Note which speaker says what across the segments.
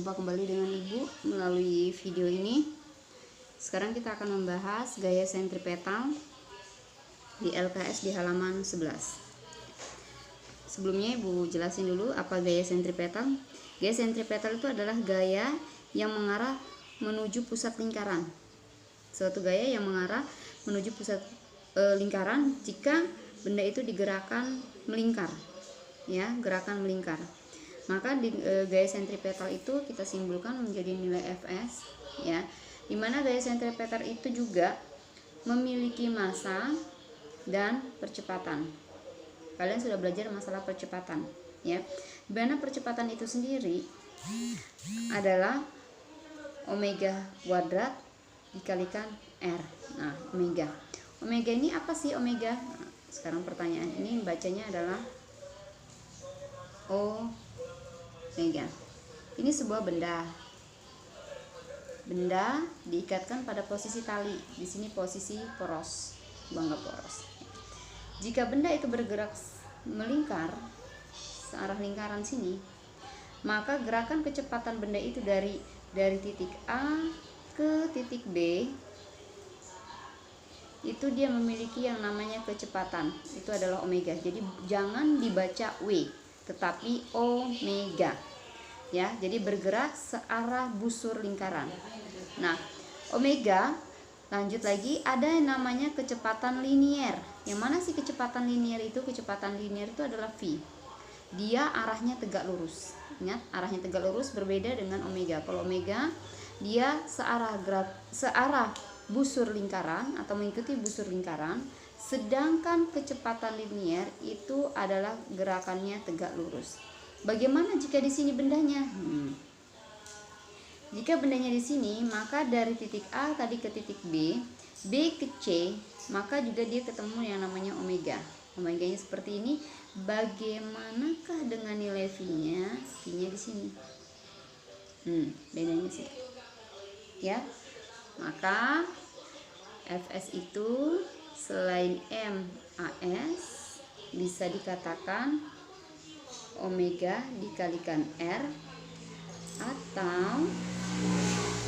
Speaker 1: Berjumpa kembali dengan Ibu melalui video ini. Sekarang kita akan membahas gaya sentripetal di LKS di halaman 11. Sebelumnya Ibu jelasin dulu apa gaya sentripetal. Gaya sentripetal itu adalah gaya yang mengarah menuju pusat lingkaran. Suatu gaya yang mengarah menuju pusat lingkaran jika benda itu digerakkan melingkar. Ya, gerakan melingkar. Maka di gaya sentripetal itu kita simpulkan menjadi nilai Fs, ya. Dimana gaya sentripetal itu juga memiliki massa dan percepatan. Kalian sudah belajar masalah percepatan, ya. Dimana percepatan itu sendiri adalah omega kuadrat dikalikan r. Nah, omega ini apa sih omega? Nah, sekarang pertanyaan ini bacanya adalah omega. Ini sebuah benda diikatkan pada posisi tali. Di sini posisi poros, bangga poros. Jika benda itu bergerak melingkar searah lingkaran sini, maka gerakan kecepatan benda itu dari titik A ke titik B itu dia memiliki yang namanya kecepatan. Itu adalah omega. Jadi jangan dibaca W, tetapi omega. Ya, jadi bergerak searah busur lingkaran. Nah, omega, lanjut lagi, ada yang namanya kecepatan linier. Yang mana sih kecepatan linier itu? Kecepatan linier itu adalah V. Dia arahnya tegak lurus. Ingat, arahnya tegak lurus berbeda dengan omega. Kalau omega dia searah busur lingkaran atau mengikuti busur lingkaran, sedangkan kecepatan linier itu adalah gerakannya tegak lurus. Bagaimana jika di sini bendanya? Jika bendanya di sini, maka dari titik A tadi ke titik B, B ke C, maka juga dia ketemu yang namanya omega. Omeganya seperti ini. Bagaimanakah dengan nilai V-nya? V-nya di sini. Bedanya sih. Ya. Maka Fs itu selain MAS bisa dikatakan omega dikalikan R atau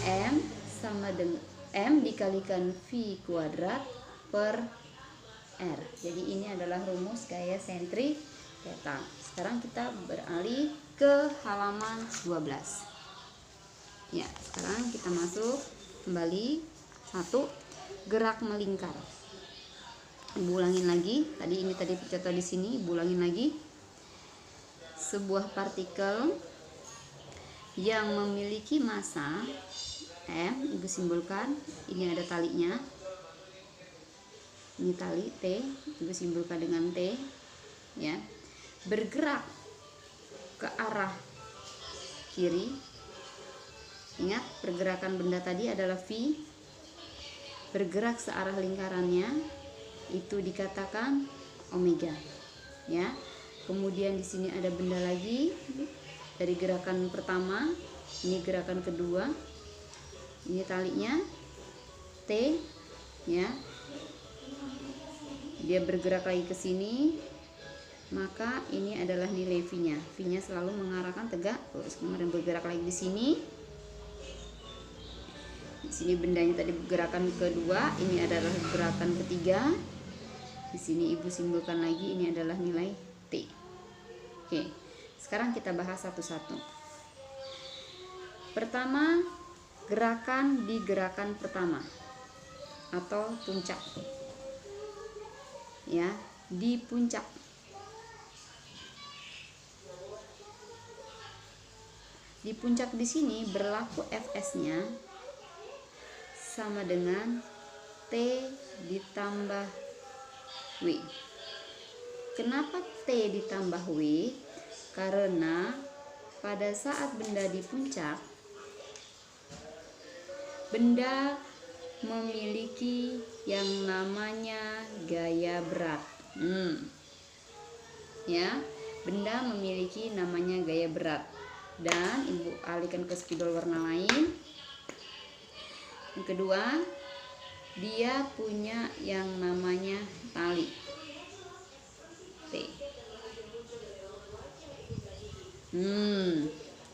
Speaker 1: M sama dengan M dikalikan V kuadrat per R. Jadi ini adalah rumus gaya sentripetal. Sekarang kita beralih ke halaman 12. Ya, sekarang kita masuk kembali 1. Gerak melingkar. Ibu ulangin lagi. Tadi contoh di sini, Ibu ulangin lagi. Sebuah partikel yang memiliki massa M, Ibu simbolkan. Ini ada talinya. Ini tali T, Ibu simbolkan dengan T. Ya. Bergerak ke arah kiri. Ingat, pergerakan benda tadi adalah V. Bergerak searah lingkarannya itu dikatakan omega. Ya. Kemudian di sini ada benda lagi dari gerakan pertama, ini gerakan kedua. Ini talinya T, ya. Dia bergerak lagi ke sini, maka ini adalah nilai V-nya. V-nya selalu mengarahkan tegak lurus. Kemudian bergerak lagi di sini. Di sini bendanya tadi gerakan kedua, ini adalah gerakan ketiga. Di sini Ibu simbolkan lagi, ini adalah nilai T. Oke, sekarang kita bahas satu-satu. Pertama, gerakan di gerakan pertama atau puncak. Ya, di puncak. Di puncak di sini berlaku Fs-nya sama dengan T ditambah W. Kenapa T ditambah W? Karena pada saat benda di puncak, benda memiliki yang namanya gaya berat. Ya, benda memiliki namanya gaya berat. Dan Ibu alihkan ke spidol warna lain. Yang kedua, dia punya yang namanya tali T.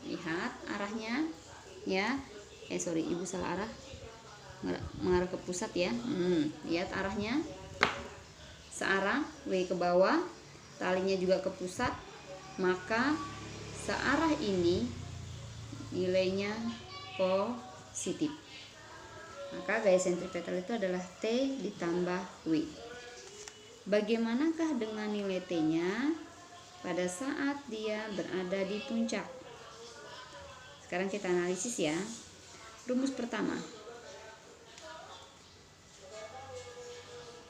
Speaker 1: Lihat arahnya ya. Ibu salah arah, mengarah ke pusat ya. Lihat arahnya searah, W ke bawah, talinya juga ke pusat, maka searah ini nilainya positif. Maka gaya sentripetal itu adalah T ditambah W. Bagaimanakah dengan nilai T-nya pada saat dia berada di puncak? Sekarang kita analisis ya. Rumus pertama,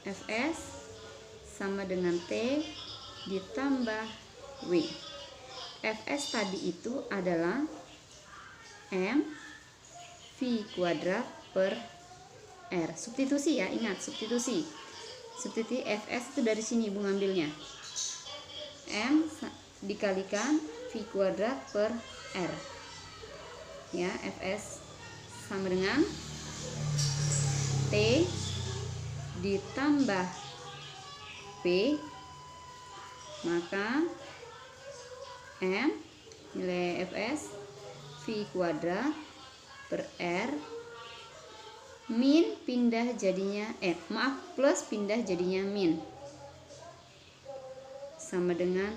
Speaker 1: Fs sama dengan T ditambah W. Fs tadi itu adalah M V kuadrat per R. Substitusi ya, ingat substitusi. Substitusi Fs itu dari sini Ibu ngambilnya. M dikalikan V kuadrat per R. Ya, Fs sama dengan T ditambah P, maka M nilai Fs V kuadrat per R min pindah jadinya plus pindah jadinya min sama dengan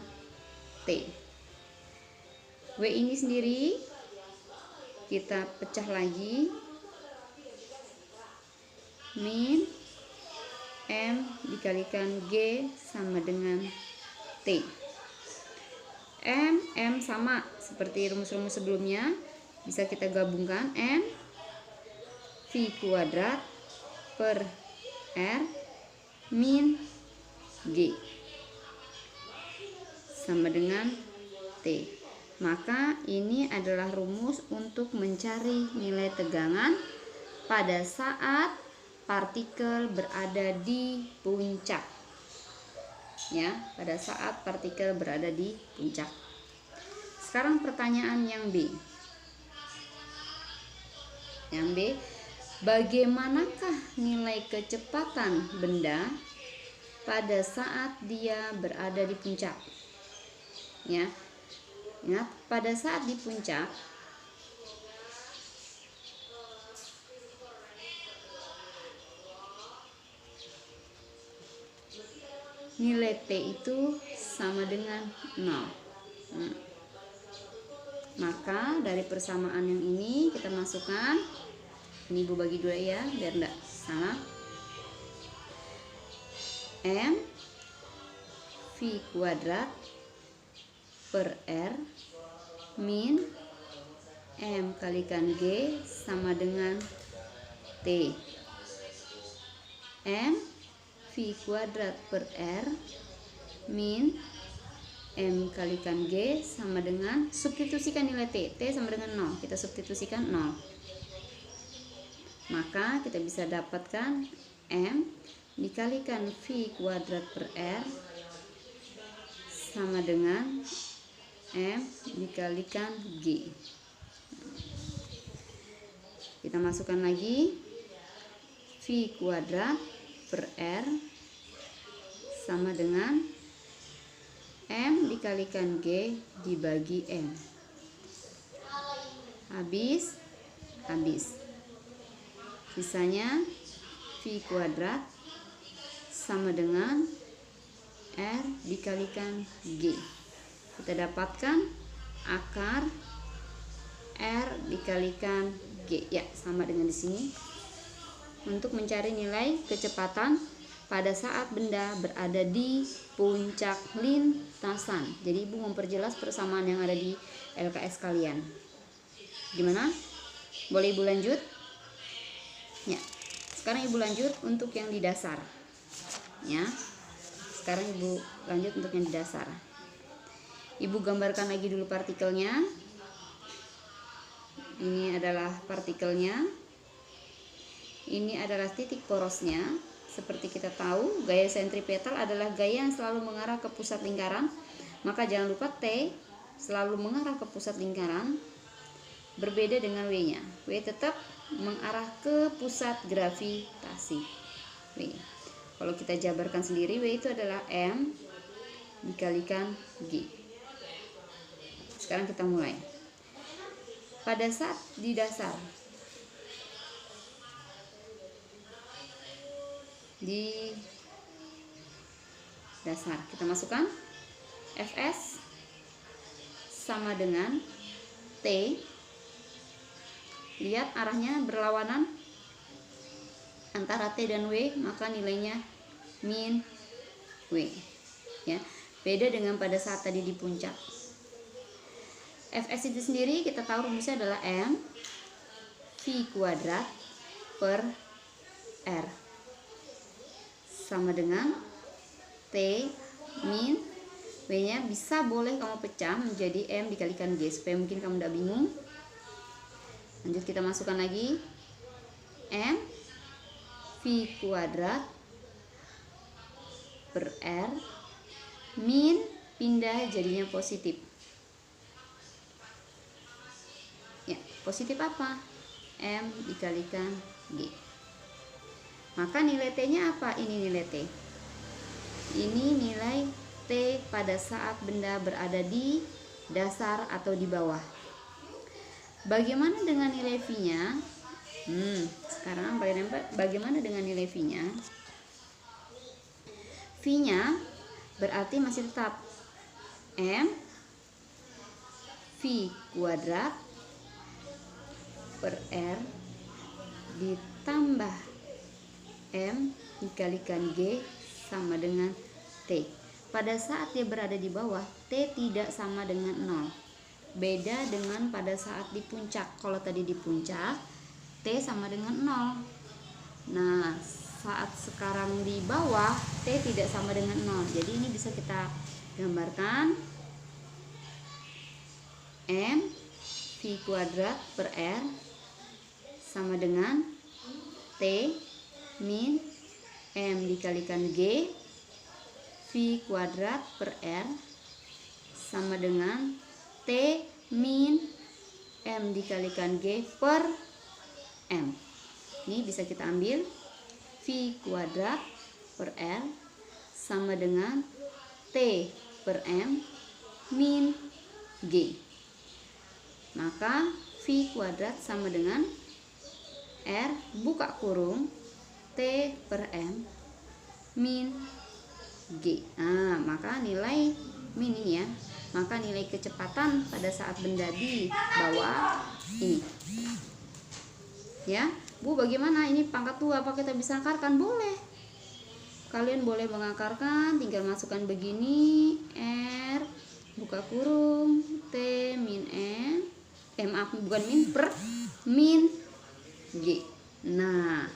Speaker 1: T. W ini sendiri kita pecah lagi, min M dikalikan G sama dengan T. M sama seperti rumus-rumus sebelumnya, bisa kita gabungkan. M V kuadrat per R min G sama dengan T. Maka ini adalah rumus untuk mencari nilai tegangan pada saat partikel berada di puncak. Ya, pada saat partikel berada di puncak. Sekarang pertanyaan yang B. Yang B, bagaimanakah nilai kecepatan benda pada saat dia berada di puncak? Ya. Ingat, pada saat di puncak nilai T itu sama dengan 0. Maka dari persamaan yang ini kita masukkan, ini Ibu bagi dua ya biar enggak salah. M V kuadrat per R min M kalikan G sama dengan T. M V kuadrat per R min M kalikan G sama dengan, substitusikan nilai T. T sama dengan 0, kita substitusikan 0. Maka kita bisa dapatkan M dikalikan V kuadrat per R sama dengan M dikalikan G. Kita masukkan lagi, V kuadrat per R sama dengan M dikalikan G dibagi M. Habis. Sisanya V kuadrat sama dengan R dikalikan G. Kita dapatkan akar R dikalikan G. Ya, sama dengan di sini. Untuk mencari nilai kecepatan pada saat benda berada di puncak lintasan. Jadi Ibu memperjelas persamaan yang ada di LKS kalian. Gimana? Boleh Ibu lanjut? Ya. Sekarang Ibu lanjut untuk yang di dasar. Ya. Sekarang Ibu lanjut untuk yang di dasar. Ibu gambarkan lagi dulu partikelnya. Ini adalah partikelnya. Ini adalah titik porosnya. Seperti kita tahu, gaya sentripetal adalah gaya yang selalu mengarah ke pusat lingkaran. Maka jangan lupa T selalu mengarah ke pusat lingkaran. Berbeda dengan W-nya. W tetap mengarah ke pusat gravitasi. W. Kalau kita jabarkan sendiri, W itu adalah M dikalikan G. Sekarang kita mulai. pada saat di dasar. Di dasar kita masukkan Fs sama dengan T. Lihat arahnya berlawanan antara T dan W, maka nilainya min W ya. Beda dengan pada saat tadi di puncak. Fs itu sendiri kita tahu rumusnya adalah M V kuadrat per R sama dengan T min W nya bisa boleh kamu pecah menjadi M dikalikan G supaya mungkin kamu tidak bingung. Lanjut kita masukkan lagi M V kuadrat per R min pindah jadinya positif ya. Positif apa? M dikalikan G. Maka nilai T nya apa? Ini nilai T. Ini nilai T pada saat benda berada di dasar atau di bawah. Bagaimana dengan nilai V nya? Sekarang bagaimana dengan nilai V nya? V nya berarti masih tetap M V kuadrat per R ditambah M dikalikan G sama dengan T. Pada saat dia berada di bawah, T tidak sama dengan 0. Beda dengan pada saat di puncak. Kalau tadi di puncak T sama dengan 0. Nah, saat sekarang di bawah T tidak sama dengan 0. Jadi ini bisa kita gambarkan M V kuadrat per R sama dengan T min M dikalikan G V kuadrat per R sama dengan T min M dikalikan G per M. Ini bisa kita ambil V kuadrat per R sama dengan T per M min G. Maka V kuadrat sama dengan R buka kurung T per M min G. Nah, maka nilai min ini ya. Maka nilai kecepatan pada saat benda di bawah ini. Ya, Bu, bagaimana ini pangkat 2? Apa kita bisa angkarkan? Boleh. Kalian boleh mengakarkan, tinggal masukkan begini, R buka kurung T min M, maaf bukan min, per min G. Nah,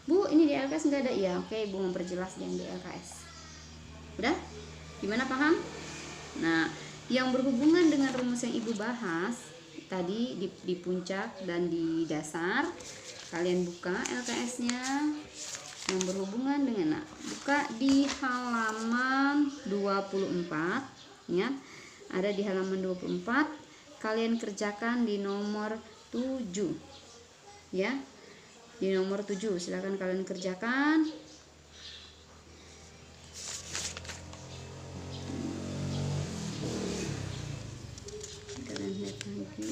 Speaker 1: Bu, ini di LKS nggak ada ya? Oke, Bu memperjelas yang di LKS. Udah? Gimana, paham? Nah, yang berhubungan dengan rumus yang Ibu bahas tadi di puncak dan di dasar, kalian buka LKS-nya yang berhubungan dengan, nah, buka di halaman 24. Ingat, ada di halaman 24. Kalian kerjakan di nomor 7. Ya. Di nomor 7 silakan kalian kerjakan. Kalian lihat lagi.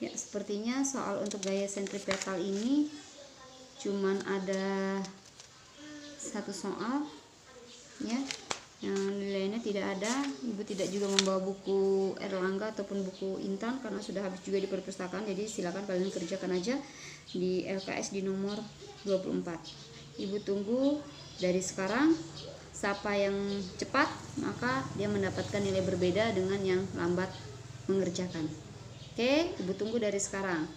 Speaker 1: Ya, sepertinya soal untuk gaya sentripetal ini cuman ada satu soal ya. Yang nilainya tidak ada. Ibu tidak juga membawa buku Erlangga ataupun buku Intan karena sudah habis juga di perpustakaan. Jadi silakan kalian kerjakan aja di LKS di nomor 24. Ibu tunggu dari sekarang. Siapa yang cepat maka dia mendapatkan nilai berbeda dengan yang lambat mengerjakan. Oke, Ibu tunggu dari sekarang.